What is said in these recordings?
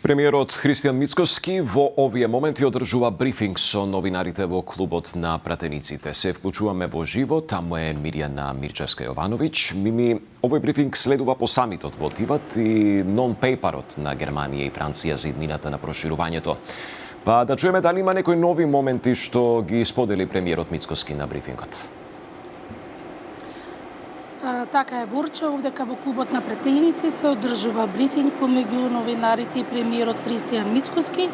Премиерот Христијан Мицкоски во овие моменти одржува брифинг со новинарите во клубот на пратениците. Се вклучуваме во живо, таму е Мирјана Мирчевска-Јовановиќ. Мими, овој брифинг следува по самитот во Тиват и нон-пейпарот на Германија и Франција за иднината на проширувањето. Па да чуеме дали има некои нови моменти што ги сподели премиерот Мицкоски на брифингот. Така е, Борче, овдека во клубот на пратеници се одржува брифинг помеѓу новинарите и премиерот Христијан Мицкоски.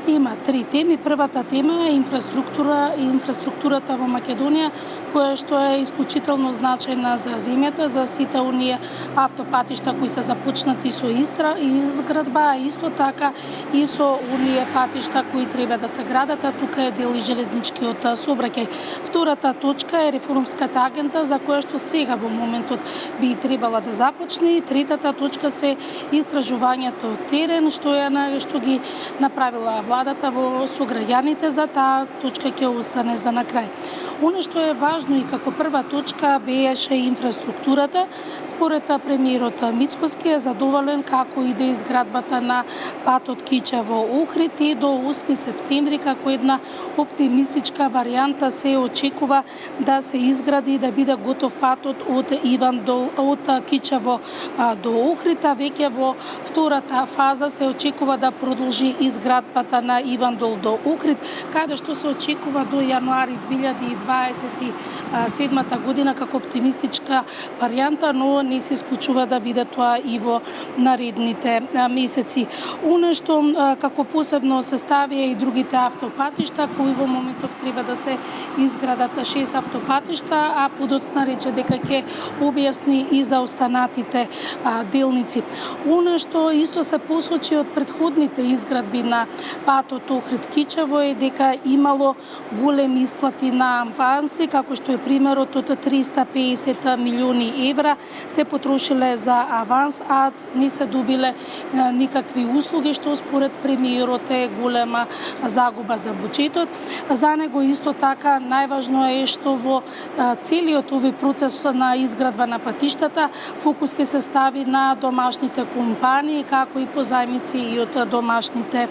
Има три теми. Првата тема е инфраструктурата во Македонија, која што е исклучително значајна за земјата, за сите оние автопатишта кои се започнати со изградба, а исто така и со оние патишта кои треба да се градат, а тука е дел и железничкиот сообраќај. Втората точка е реформската агенда за која што сега во моментот би требала да започне, и третата точка се истражувањето од терен што ги направила владата со граѓаните. За таа точка ќе остане за на крај. Оно што е важно и како прва точка беше инфраструктурата. Според премиерот Мицкоски е задоволен како иде изградбата на патот Кичево-Охрид и до 8 септември како една оптимистичка варијанта се очекува да се изгради и да биде готов патот од Кичево до Охрид, а веќе во втората фаза се очекува да продолжи изградбата на Ивандол до Охрид, каде што се очекува до јануари 2027 година како оптимистичка варијанта, но не се исклучува да биде тоа и во наредните месеци. Оно што како посебно се стави и другите автопатишта, кои во моментов треба да се изградат 6 автопатишта, а подоцна рече дека ќе објасни и за останатите делници. Оно што исто се посочи од претходните изградби на патот Охрид-Кичево е дека имало големи исплати на аванси, како што е примерот од 350 милиони евра се потрошиле за аванс, а не се добиле никакви услуги, што според премиерот е голема загуба за буџетот. За него исто така најважно е што во целиот овој процес на изградба на патиштата фокус ќе се стави на домашните компании, како и позајмици и од домашните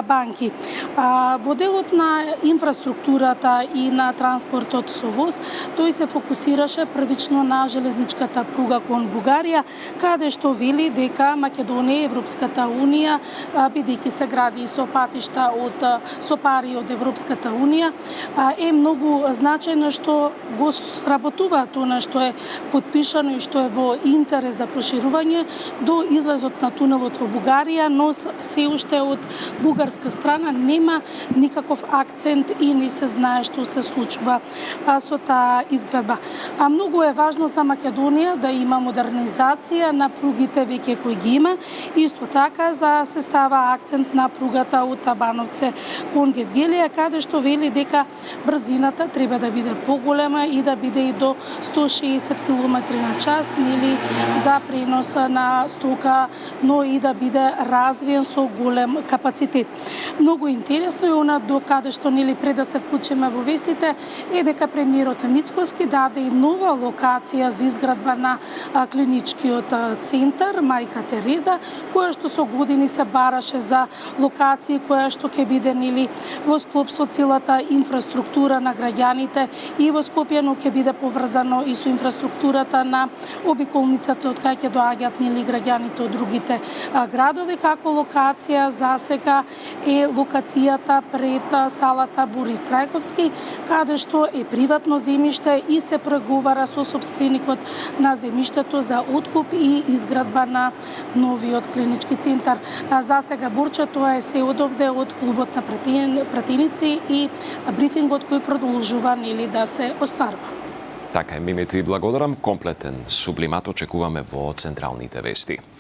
банки. Во делот на инфраструктурата и на транспортот со воз, тој се фокусираше првично на железничката пруга кон Бугарија, каде што вели дека Македонија и Европската унија, бидејќи се гради со патишта со пари од Европската унија, е многу значајно што го сработуваат она што е подпишано и што е во интерес за проширување до излезот на тунелот во Бугарија, но се уште од бугарска страна нема никаков акцент и не се знае што се случува со таа изградба. Многу е важно за Македонија да има модернизација на пругите веќе кои ги има. Исто така се става акцент на пругата од Бановце кон Гевгелија, каде што вели дека брзината треба да биде поголема и да биде и до 160 км/час, нели, за пренос на стока, но и да биде развиен со голем капацитет. Многу интересно е она до каде што, нели, пред да се вклучиме во вестите, е дека премиерот Мицкоски даде и нова локација за изградба на клиничкиот центар Мајка Тереза, која што со години се бараше за локација која што ќе биде, нели, во склоп со целата инфраструктура на граѓаните и во Скопје, но ќе биде поврзано и со инфраструктурата на обиколницата од кај ќе доаѓаат, нели, граѓаните од другите градови. Како локација за сега е локацијата пред салата Борис Трајковски, каде што е приватно земјиште и се преговара со собственикот на земјиштето за откуп и изградба на новиот клинички центар. За сега, Борче, тоа е се од овде од клубот на пратеници и брифингот кој продолжува, нели, да се остварува. Така е, Мими, ти благодарам. Комплетен сублимат очекуваме во централните вести.